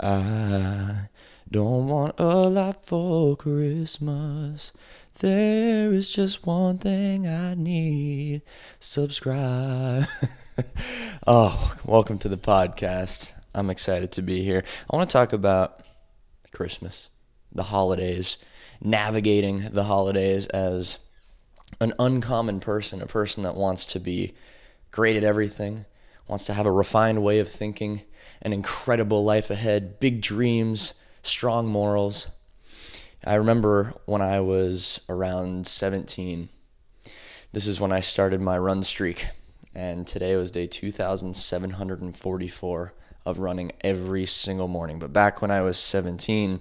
I don't want a lot for Christmas. There is just one thing I need. Subscribe. Oh, welcome to the podcast. I'm excited to be here. I want to talk about Christmas, the holidays, navigating the holidays as an uncommon person, a person that wants to be great at everything, wants to have a refined way of thinking, an incredible life ahead, big dreams, strong morals. I remember when I was around 17, this is when I started my run streak, and today was day 2,744 of running every single morning. But back when I was 17,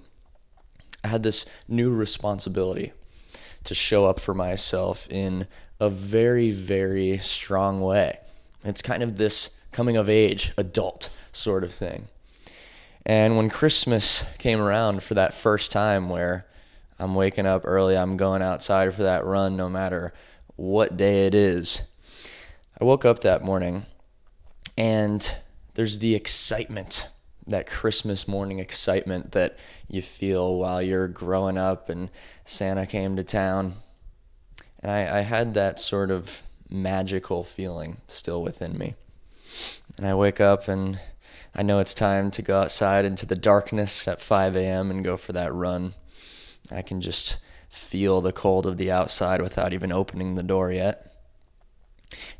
I had this new responsibility to show up for myself in a very, very strong way. It's kind of this coming of age, adult sort of thing. And when Christmas came around for that first time where I'm waking up early, I'm going outside for that run no matter what day it is, I woke up that morning and there's the excitement, that Christmas morning excitement that you feel while you're growing up and Santa came to town. And I had that sort of magical feeling still within me. And I wake up and I know it's time to go outside into the darkness at 5 a.m. and go for that run. I can just feel the cold of the outside without even opening the door yet.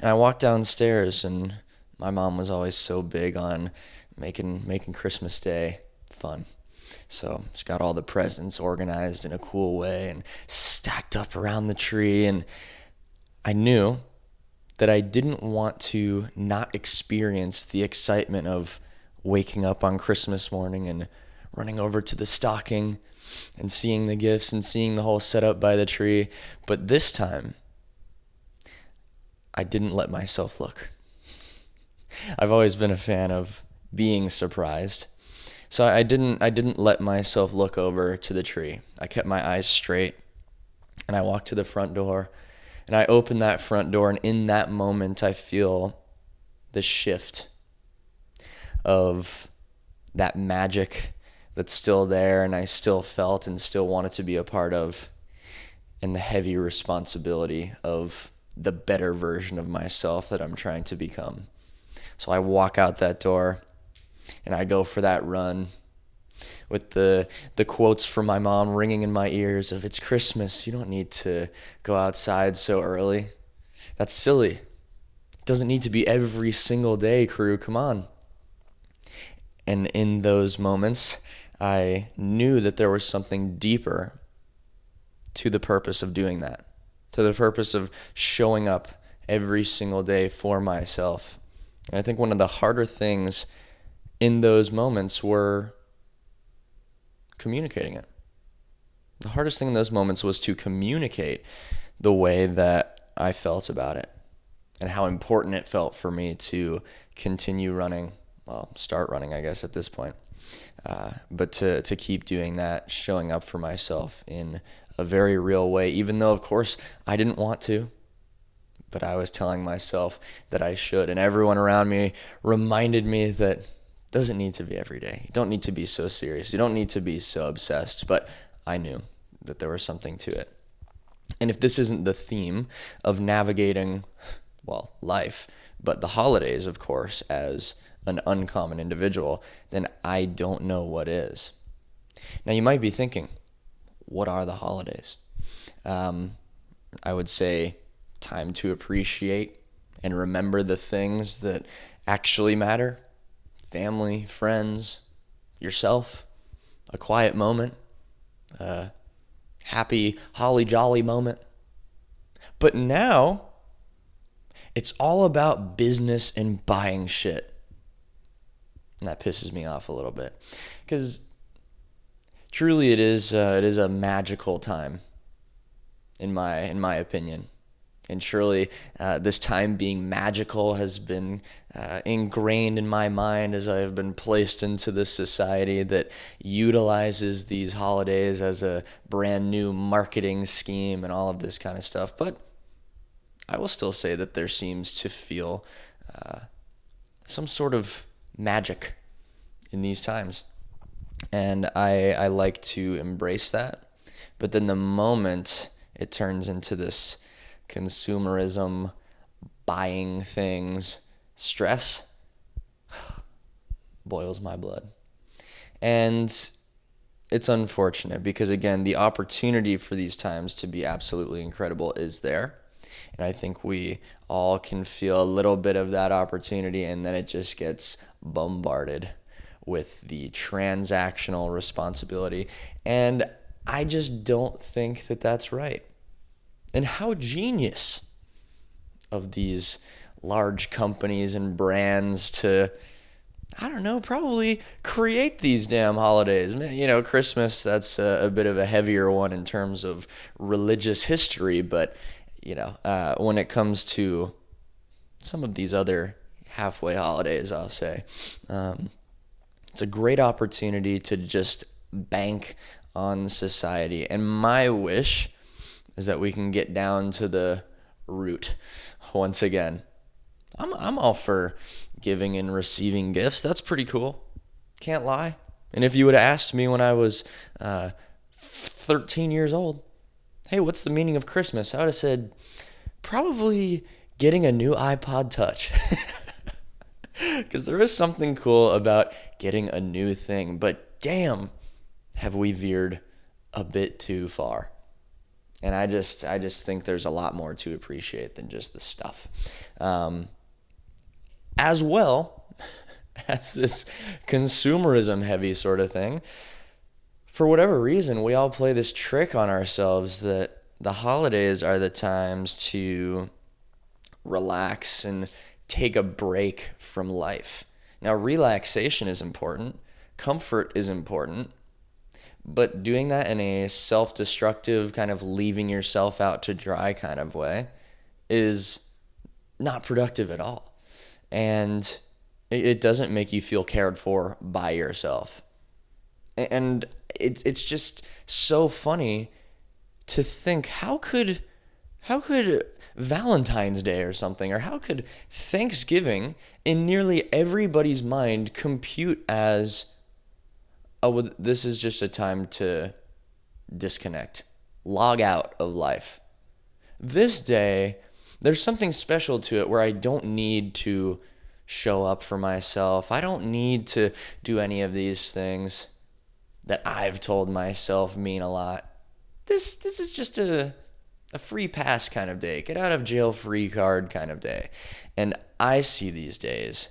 And I walk downstairs, and my mom was always so big on making Christmas Day fun. So she got all the presents organized in a cool way and stacked up around the tree. And I knew that I didn't want to not experience the excitement of waking up on Christmas morning and running over to the stocking and seeing the gifts and seeing the whole setup by the tree. But this time, I didn't let myself look. I've always been a fan of being surprised. So I didn't let myself look over to the tree. I kept my eyes straight, and I walked to the front door, and I opened that front door, and in that moment I feel the shift of that magic that's still there and I still felt and still wanted to be a part of, and the heavy responsibility of the better version of myself that I'm trying to become. So I walk out that door and I go for that run with the quotes from my mom ringing in my ears of, "It's Christmas, you don't need to go outside so early. That's silly. It doesn't need to be every single day, crew, come on." And in those moments, I knew that there was something deeper to the purpose of doing that, to the purpose of showing up every single day for myself. And I think one of the harder things in those moments were communicating it. The hardest thing in those moments was to communicate the way that I felt about it and how important it felt for me to continue running, well, start running, I guess, at this point. But to keep doing that, showing up for myself in a very real way, even though, of course, I didn't want to. But I was telling myself that I should. And everyone around me reminded me that it doesn't need to be every day. You don't need to be so serious. You don't need to be so obsessed. But I knew that there was something to it. And if this isn't the theme of navigating, well, life, but the holidays, of course, as an uncommon individual, then I don't know what is. Now, you might be thinking, what are the holidays? I would say time to appreciate and remember the things that actually matter. Family, friends, yourself, a quiet moment, a happy, holly jolly moment. But now, it's all about business and buying shit. And that pisses me off a little bit. Because truly it is a magical time, in my opinion. And surely this time being magical has been ingrained in my mind as I have been placed into this society that utilizes these holidays as a brand new marketing scheme and all of this kind of stuff. But I will still say that there seems to feel some sort of magic in these times. And I like to embrace that. But then the moment it turns into this consumerism, buying things, stress, boils my blood. And it's unfortunate because, again, the opportunity for these times to be absolutely incredible is there. And I think we all can feel a little bit of that opportunity, and then it just gets bombarded with the transactional responsibility. And I just don't think that that's right. And how genius of these large companies and brands to, I don't know, probably create these damn holidays. You know, Christmas, that's a bit of a heavier one in terms of religious history, but, when it comes to some of these other halfway holidays, I'll say, it's a great opportunity to just bank on society. And my wish is that we can get down to the root once again. I'm all for giving and receiving gifts. That's pretty cool. Can't lie. And if you would have asked me when I was 13 years old, hey, what's the meaning of Christmas? I would have said, probably getting a new iPod Touch. Because there is something cool about getting a new thing. But damn, have we veered a bit too far. And I just think there's a lot more to appreciate than just the stuff. As well as this consumerism heavy sort of thing, for whatever reason, we all play this trick on ourselves that the holidays are the times to relax and take a break from life. Now, relaxation is important. Comfort is important. But doing that in a self-destructive, kind of leaving yourself out to dry kind of way is not productive at all. And it doesn't make you feel cared for by yourself. And it's just so funny to think, how could Valentine's Day or something, or how could Thanksgiving in nearly everybody's mind compute as, oh, well, this is just a time to disconnect, log out of life. This day, there's something special to it where I don't need to show up for myself. I don't need to do any of these things that I've told myself mean a lot. This is just a free pass kind of day, get out of jail free card kind of day. And I see these days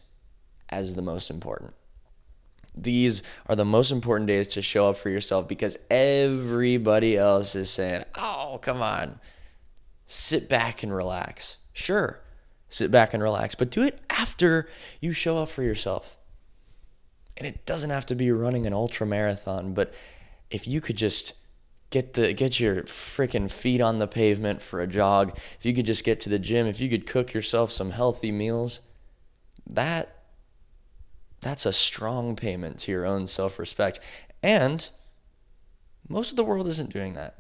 as the most important. These are the most important days to show up for yourself because everybody else is saying, oh, come on, sit back and relax. Sure, sit back and relax, but do it after you show up for yourself. And it doesn't have to be running an ultra marathon, but if you could just get your freaking feet on the pavement for a jog, if you could just get to the gym, if you could cook yourself some healthy meals, that's a strong payment to your own self-respect. And most of the world isn't doing that,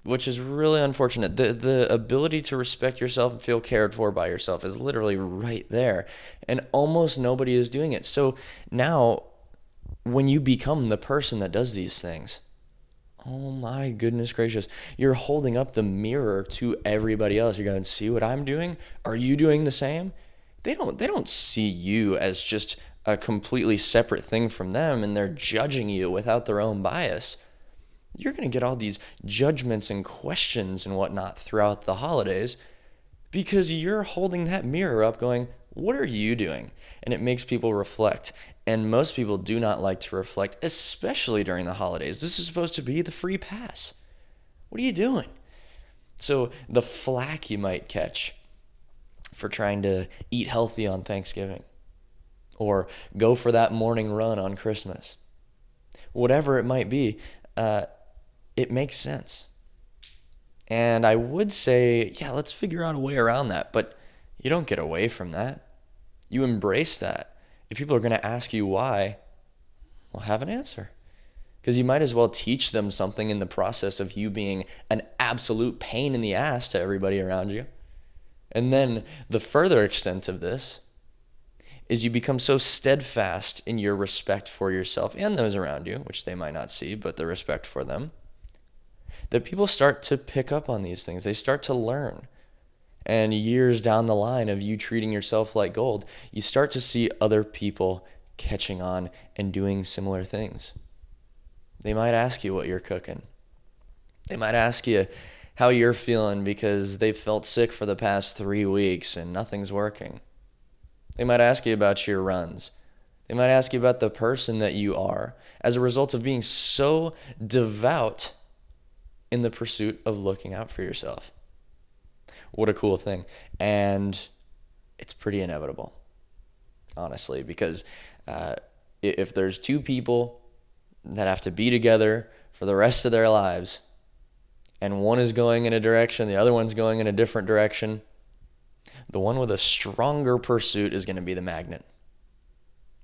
which is really unfortunate. The ability to respect yourself and feel cared for by yourself is literally right there, and almost nobody is doing it. So now, when you become the person that does these things, oh my goodness gracious, you're holding up the mirror to everybody else. You're going, see what I'm doing? Are you doing the same? They don't see you as just a completely separate thing from them, and they're judging you without their own bias. You're going to get all these judgments and questions and whatnot throughout the holidays because you're holding that mirror up going, what are you doing? And it makes people reflect. And most people do not like to reflect, especially during the holidays. This is supposed to be the free pass. What are you doing? So the flack you might catch for trying to eat healthy on Thanksgiving or go for that morning run on Christmas, whatever it might be, it makes sense. And I would say, yeah, let's figure out a way around that. But you don't get away from that. You embrace that. If people are going to ask you why, well, have an answer. Because you might as well teach them something in the process of you being an absolute pain in the ass to everybody around you. And then the further extent of this is you become so steadfast in your respect for yourself and those around you, which they might not see, but the respect for them, that people start to pick up on these things. They start to learn. And years down the line of you treating yourself like gold, you start to see other people catching on and doing similar things. They might ask you what you're cooking. They might ask you how you're feeling because they've felt sick for the past 3 weeks and nothing's working. They might ask you about your runs. They might ask you about the person that you are as a result of being so devout in the pursuit of looking out for yourself. What a cool thing. And it's pretty inevitable, honestly, because if there's two people that have to be together for the rest of their lives, and one is going in a direction, the other one's going in a different direction, the one with a stronger pursuit is going to be the magnet.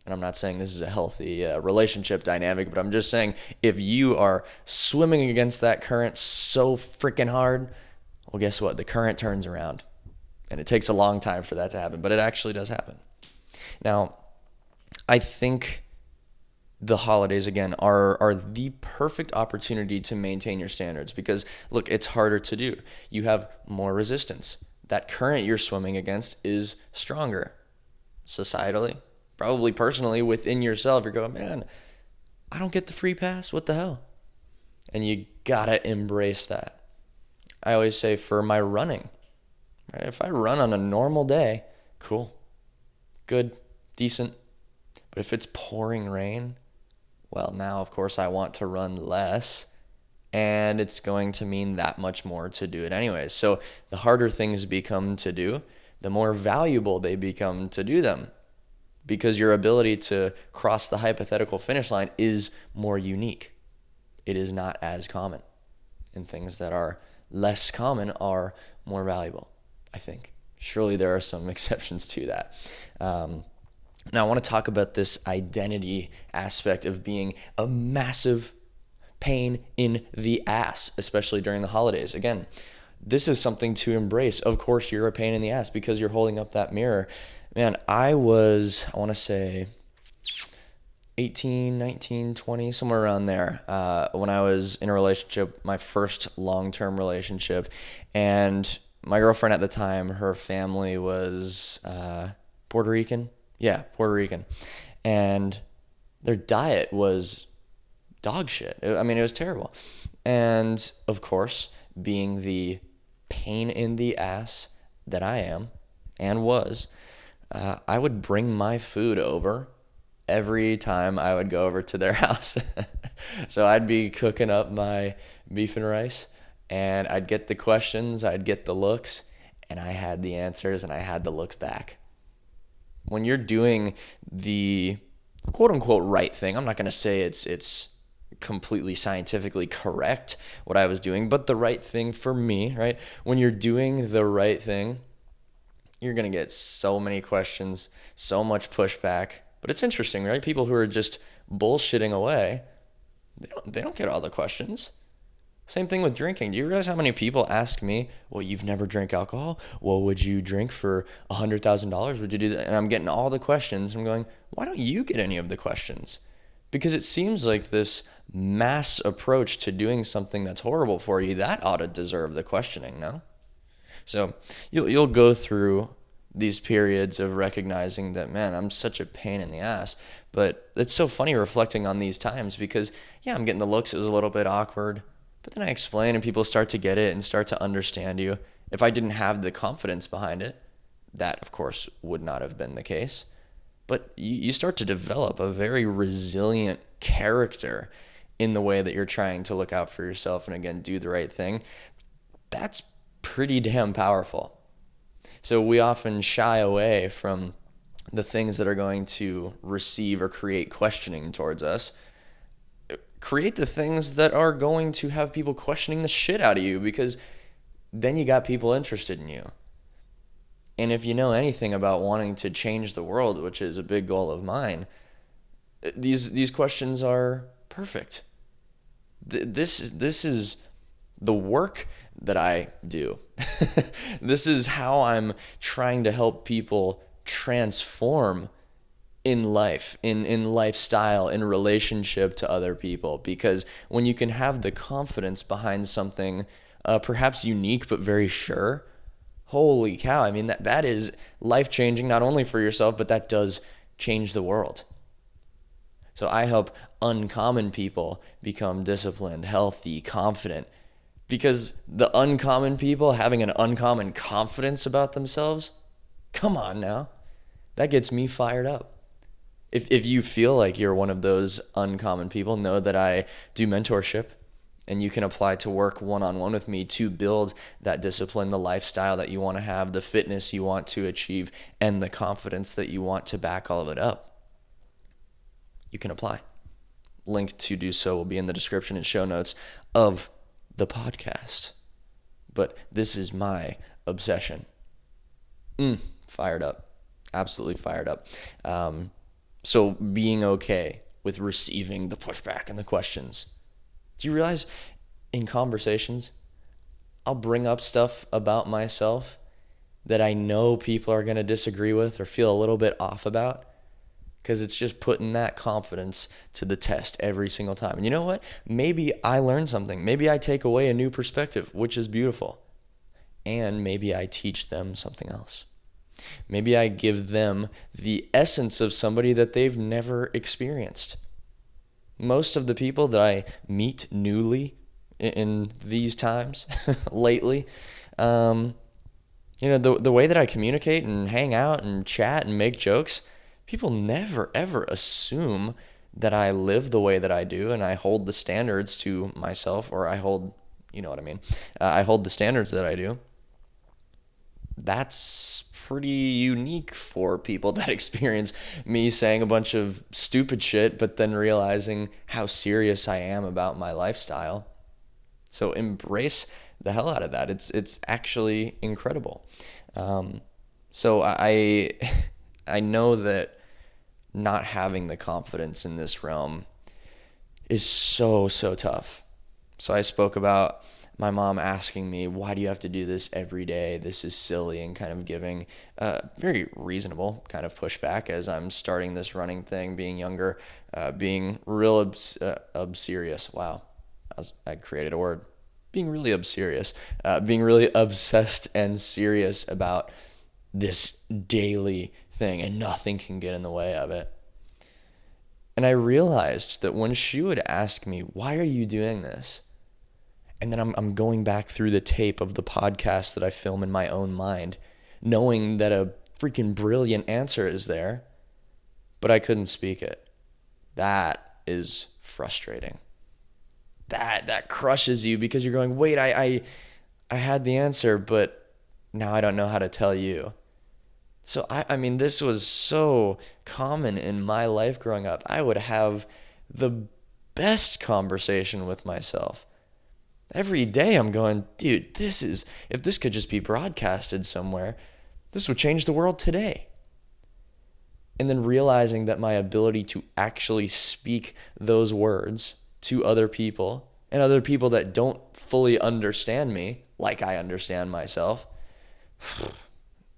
And I'm not saying this is a healthy relationship dynamic, but I'm just saying if you are swimming against that current so freaking hard, well, guess what? The current turns around. And it takes a long time for that to happen, but it actually does happen. Now, I think the holidays, again, are the perfect opportunity to maintain your standards because, look, it's harder to do. You have more resistance. That current you're swimming against is stronger. Societally, probably personally, within yourself, you're going, man, I don't get the free pass. What the hell? And you gotta embrace that. I always say for my running, right? If I run on a normal day, cool, good, decent. But if it's pouring rain, well, now, of course, I want to run less, and it's going to mean that much more to do it anyways. So the harder things become to do, the more valuable they become to do them because your ability to cross the hypothetical finish line is more unique. It is not as common, and things that are less common are more valuable, I think. Surely there are some exceptions to that. Now, I want to talk about this identity aspect of being a massive pain in the ass, especially during the holidays. Again, this is something to embrace. Of course, you're a pain in the ass because you're holding up that mirror. Man, I want to say 18, 19, 20, somewhere around there, when I was in a relationship, my first long-term relationship. And my girlfriend at the time, her family was Puerto Rican. Yeah, Puerto Rican. And their diet was dog shit. I mean, it was terrible. And of course, being the pain in the ass that I am and was, I would bring my food over every time I would go over to their house. So I'd be cooking up my beef and rice, and I'd get the questions, I'd get the looks, and I had the answers and I had the looks back. When you're doing the quote-unquote right thing, I'm not going to say it's completely scientifically correct what I was doing, but the right thing for me, right? When you're doing the right thing, you're going to get so many questions, so much pushback. But it's interesting, right? People who are just bullshitting away, they don't get all the questions. Same thing with drinking. Do you realize how many people ask me, well, you've never drank alcohol? Well, would you drink for $100,000? Would you do that? And I'm getting all the questions. I'm going, why don't you get any of the questions? Because it seems like this mass approach to doing something that's horrible for you, that ought to deserve the questioning, no? So you'll go through these periods of recognizing that, man, I'm such a pain in the ass. But it's so funny reflecting on these times because, yeah, I'm getting the looks. It was a little bit awkward. But then I explain and people start to get it and start to understand you. If I didn't have the confidence behind it, that, of course, would not have been the case. But you start to develop a very resilient character in the way that you're trying to look out for yourself and, again, do the right thing. That's pretty damn powerful. So we often shy away from the things that are going to receive or create questioning towards us. Create the things that are going to have people questioning the shit out of you because then you got people interested in you. And if you know anything about wanting to change the world, which is a big goal of mine, these questions are perfect. This is the work that I do. This is how I'm trying to help people transform in life, in lifestyle, in relationship to other people. Because when you can have the confidence behind something perhaps unique but very sure, holy cow, I mean, that is life-changing, not only for yourself, but that does change the world. So I help uncommon people become disciplined, healthy, confident, because the uncommon people having an uncommon confidence about themselves, come on now, that gets me fired up. If you feel like you're one of those uncommon people, know that I do mentorship, and you can apply to work one-on-one with me to build that discipline, the lifestyle that you want to have, the fitness you want to achieve, and the confidence that you want to back all of it up. You can apply. Link to do so will be in the description and show notes of the podcast. But this is my obsession. Fired up. Absolutely fired up. So being okay with receiving the pushback and the questions. Do you realize in conversations, I'll bring up stuff about myself that I know people are going to disagree with or feel a little bit off about, because it's just putting that confidence to the test every single time. And you know what? Maybe I learn something. Maybe I take away a new perspective, which is beautiful. And maybe I teach them something else. Maybe I give them the essence of somebody that they've never experienced. Most of the people that I meet newly in these times lately, the way that I communicate and hang out and chat and make jokes, people never ever assume that I live the way that I do and I hold the standards to myself, or I hold the standards that I do. That's pretty unique for people that experience me saying a bunch of stupid shit, but then realizing how serious I am about my lifestyle. So embrace the hell out of that. It's actually incredible. So I know that not having the confidence in this realm is so tough. So I spoke about my mom asking me, why do you have to do this every day? This is silly, and kind of giving very reasonable kind of pushback as I'm starting this running thing, being younger, being real serious. Wow, I created a word. Being really serious, being really obsessed and serious about this daily thing, and nothing can get in the way of it. And I realized that when she would ask me, why are you doing this? And then I'm going back through the tape of the podcast that I film in my own mind, knowing that a freaking brilliant answer is there, but I couldn't speak it. That is frustrating. That crushes you, because you're going, wait, I had the answer, but now I don't know how to tell you. So I mean, this was so common in my life growing up. I would have the best conversation with myself. Every day I'm going, dude, if this could just be broadcasted somewhere, this would change the world today. And then realizing that my ability to actually speak those words to other people, and other people that don't fully understand me like I understand myself,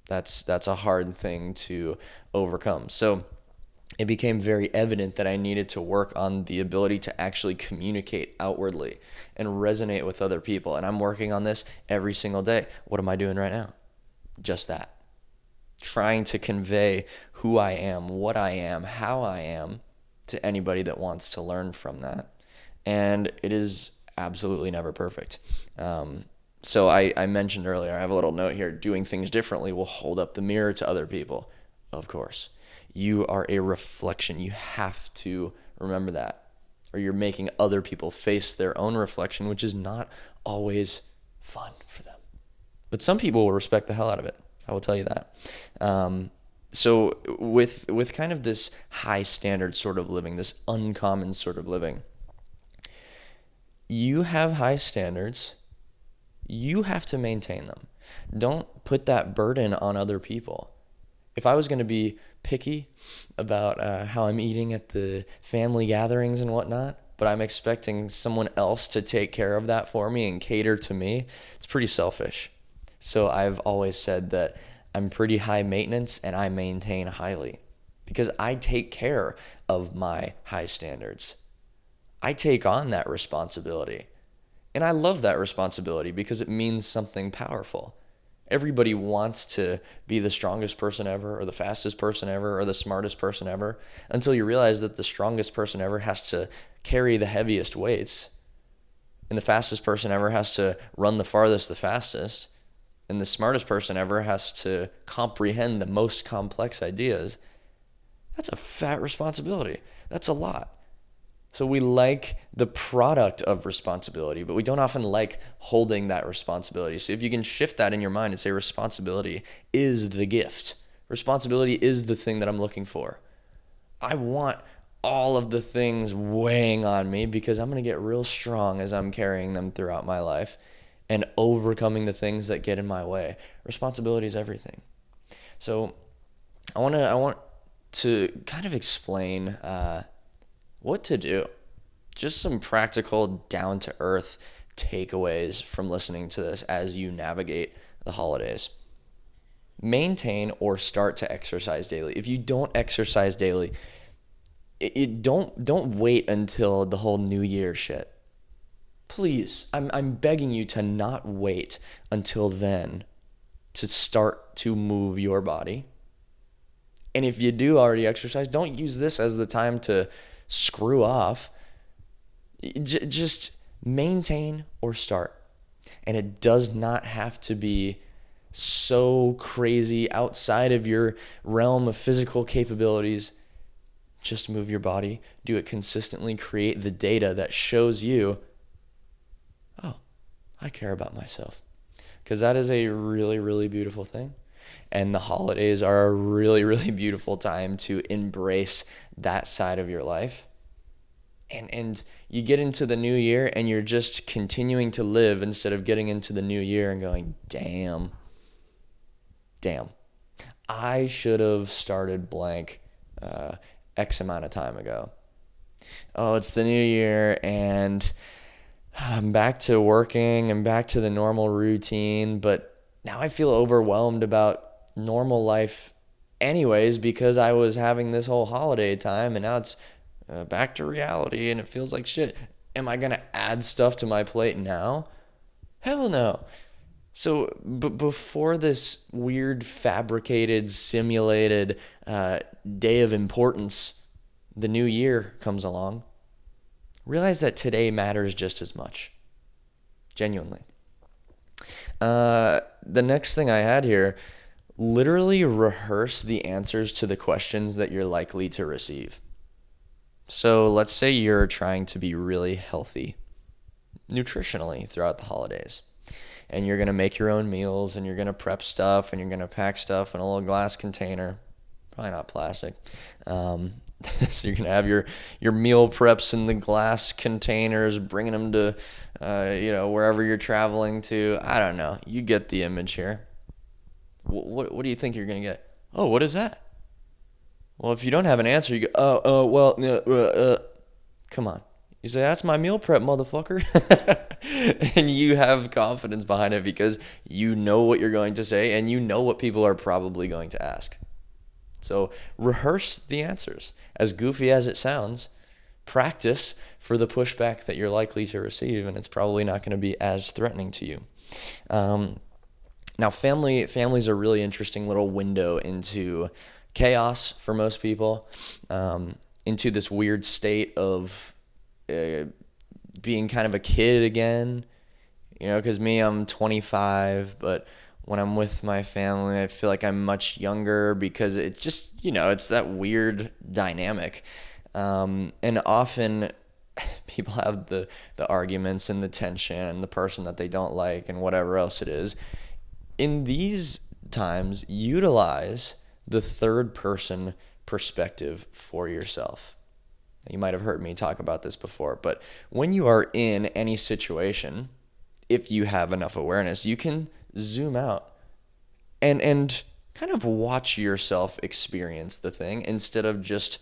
that's a hard thing to overcome. So it became very evident that I needed to work on the ability to actually communicate outwardly and resonate with other people. And I'm working on this every single day. What am I doing right now? Just that. Trying to convey who I am, what I am, how I am to anybody that wants to learn from that. And it is absolutely never perfect. So I mentioned earlier, I have a little note here, doing things differently will hold up the mirror to other people. Of course. You are a reflection. You have to remember that. Or you're making other people face their own reflection, which is not always fun for them. But some people will respect the hell out of it. I will tell you that. So with kind of this high standard sort of living, this uncommon sort of living, you have high standards. You have to maintain them. Don't put that burden on other people. If I was going to be picky about how I'm eating at the family gatherings and whatnot, but I'm expecting someone else to take care of that for me and cater to me, it's pretty selfish. So I've always said that I'm pretty high maintenance and I maintain highly. because I take care of my high standards. I take on that responsibility. And I love that responsibility because it means something powerful. Everybody wants to be the strongest person ever, or the fastest person ever, or the smartest person ever, until you realize that the strongest person ever has to carry the heaviest weights, and the fastest person ever has to run the farthest the fastest, and the smartest person ever has to comprehend the most complex ideas. That's a fat responsibility. That's a lot. So we like the product of responsibility, but we don't often like holding that responsibility. So if you can shift that in your mind and say responsibility is the gift. Responsibility is the thing that I'm looking for. I want all of the things weighing on me because I'm going to get real strong as I'm carrying them throughout my life and overcoming the things that get in my way. Responsibility is everything. So I want to kind of explain what to do. Just some practical, down-to-earth takeaways from listening to this as you navigate the holidays. Maintain or start to exercise daily. If you don't exercise daily, don't wait until the whole New Year shit. Please, I'm begging you to not wait until then to start to move your body. And if you do already exercise, don't use this as the time to screw off. Just maintain or start. And it does not have to be so crazy outside of your realm of physical capabilities. Just move your body, do it consistently, create the data that shows you, oh, I care about myself. Because that is a really, really beautiful thing. And the holidays are a really, really beautiful time to embrace that side of your life. And you get into the new year and you're just continuing to live instead of getting into the new year and going, damn, I should have started blank X amount of time ago. Oh, it's the new year and I'm back to working and back to the normal routine, but now I feel overwhelmed about normal life anyways because I was having this whole holiday time and now it's back to reality and it feels like shit. Am I going to add stuff to my plate now? Hell no. So before this weird, fabricated, simulated day of importance, the new year comes along, realize that today matters just as much. Genuinely. The next thing I had here, literally rehearse the answers to the questions that you're likely to receive. So let's say you're trying to be really healthy nutritionally throughout the holidays. And you're going to make your own meals and you're going to prep stuff and you're going to pack stuff in a little glass container. Probably not plastic. So you're going to have your meal preps in the glass containers, bringing them to, wherever you're traveling to. I don't know. You get the image here. What do you think you're going to get? Oh, what is that? Well, if you don't have an answer, you go, come on. You say, that's my meal prep, motherfucker. And you have confidence behind it because you know what you're going to say and you know what people are probably going to ask. So rehearse the answers. As goofy as it sounds, practice for the pushback that you're likely to receive, and it's probably not going to be as threatening to you. Now, family's a really interesting little window into chaos for most people, into this weird state of being kind of a kid again, because I'm 25, but when I'm with my family, I feel like I'm much younger because it just, it's that weird dynamic. And often people have the arguments and the tension and the person that they don't like and whatever else it is. In these times, utilize the third person perspective for yourself. You might have heard me talk about this before, but when you are in any situation, if you have enough awareness, you can zoom out and kind of watch yourself experience the thing instead of just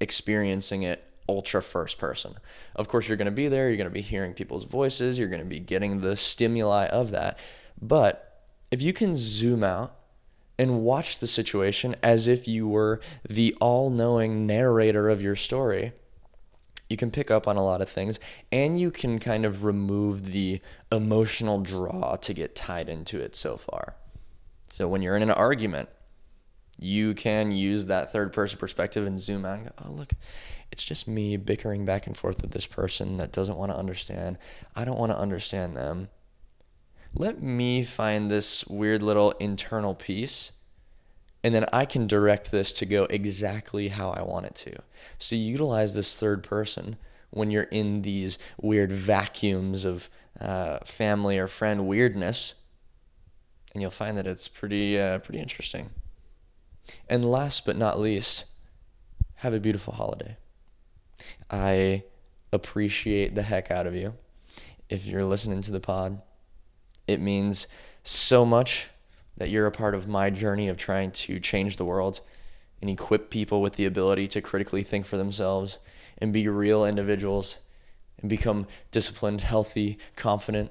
experiencing it ultra first person. Of course, you're going to be there, you're going to be hearing people's voices, you're going to be getting the stimuli of that. But if you can zoom out and watch the situation as if you were the all-knowing narrator of your story, you can pick up on a lot of things, and you can kind of remove the emotional draw to get tied into it so far. So when you're in an argument, you can use that third person perspective and zoom out and go, oh, look, it's just me bickering back and forth with this person that doesn't want to understand. I don't want to understand them. Let me find this weird little internal piece, and then I can direct this to go exactly how I want it to. So utilize this third person when you're in these weird vacuums of family or friend weirdness, and you'll find that it's pretty interesting. And last but not least, have a beautiful holiday. I appreciate the heck out of you. If you're listening to the pod, it means so much that you're a part of my journey of trying to change the world and equip people with the ability to critically think for themselves and be real individuals and become disciplined, healthy, confident,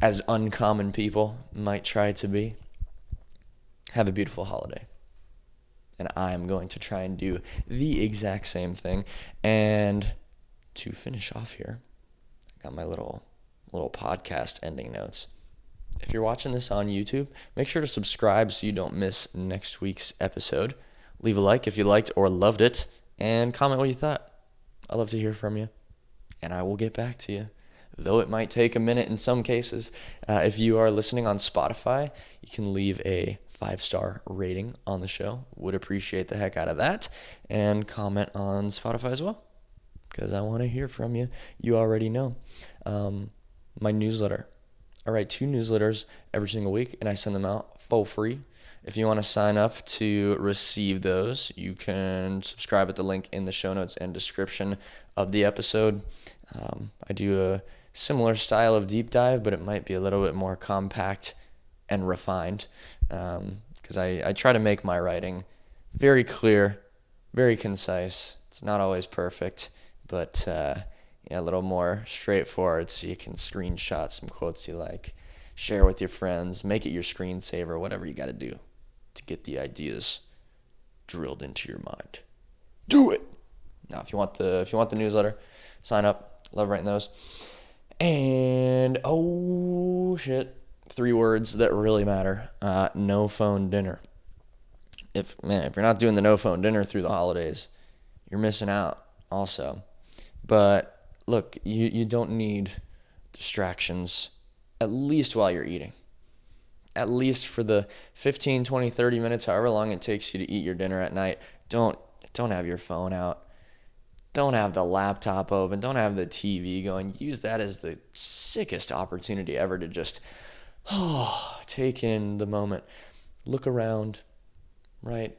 as uncommon people might try to be. Have a beautiful holiday. And I'm going to try and do the exact same thing. And to finish off here, I got my little podcast ending notes. If you're watching this on YouTube, make sure to subscribe so you don't miss next week's episode. Leave a like if you liked or loved it, and comment what you thought. I'd love to hear from you, and I will get back to you, though it might take a minute in some cases. If you are listening on Spotify, you can leave a 5-star rating on the show. Would appreciate the heck out of that. And comment on Spotify as well, because I want to hear from you. You already know. My newsletter. I write 2 newsletters every single week, and I send them out for free. If you want to sign up to receive those, you can subscribe at the link in the show notes and description of the episode. I do a similar style of deep dive, but it might be a little bit more compact and refined, because I try to make my writing very clear, very concise. It's not always perfect, but a little more straightforward, so you can screenshot some quotes you like, share with your friends, make it your screensaver, whatever you got to do to get the ideas drilled into your mind. Do it. Now, if you want the newsletter, sign up. Love writing those. And oh shit, 3 words that really matter. No phone dinner. If you're not doing the no phone dinner through the holidays, you're missing out also. But look, you don't need distractions, at least while you're eating. At least for the 15, 20, 30 minutes, however long it takes you to eat your dinner at night, don't have your phone out. Don't have the laptop open. Don't have the TV going. Use that as the sickest opportunity ever to just take in the moment. Look around, right?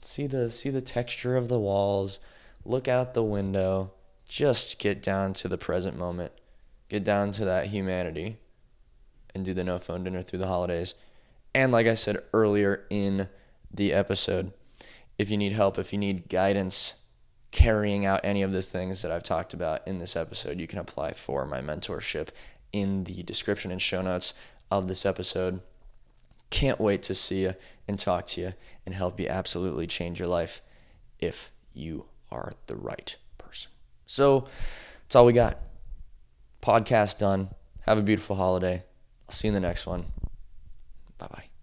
See the texture of the walls. Look out the window. Just get down to the present moment. Get down to that humanity and do the no phone dinner through the holidays. And like I said earlier in the episode, if you need help, if you need guidance carrying out any of the things that I've talked about in this episode, you can apply for my mentorship in the description and show notes of this episode. Can't wait to see you and talk to you and help you absolutely change your life if you are the right person. So that's all we got. Podcast done. Have a beautiful holiday. I'll see you in the next one. Bye-bye.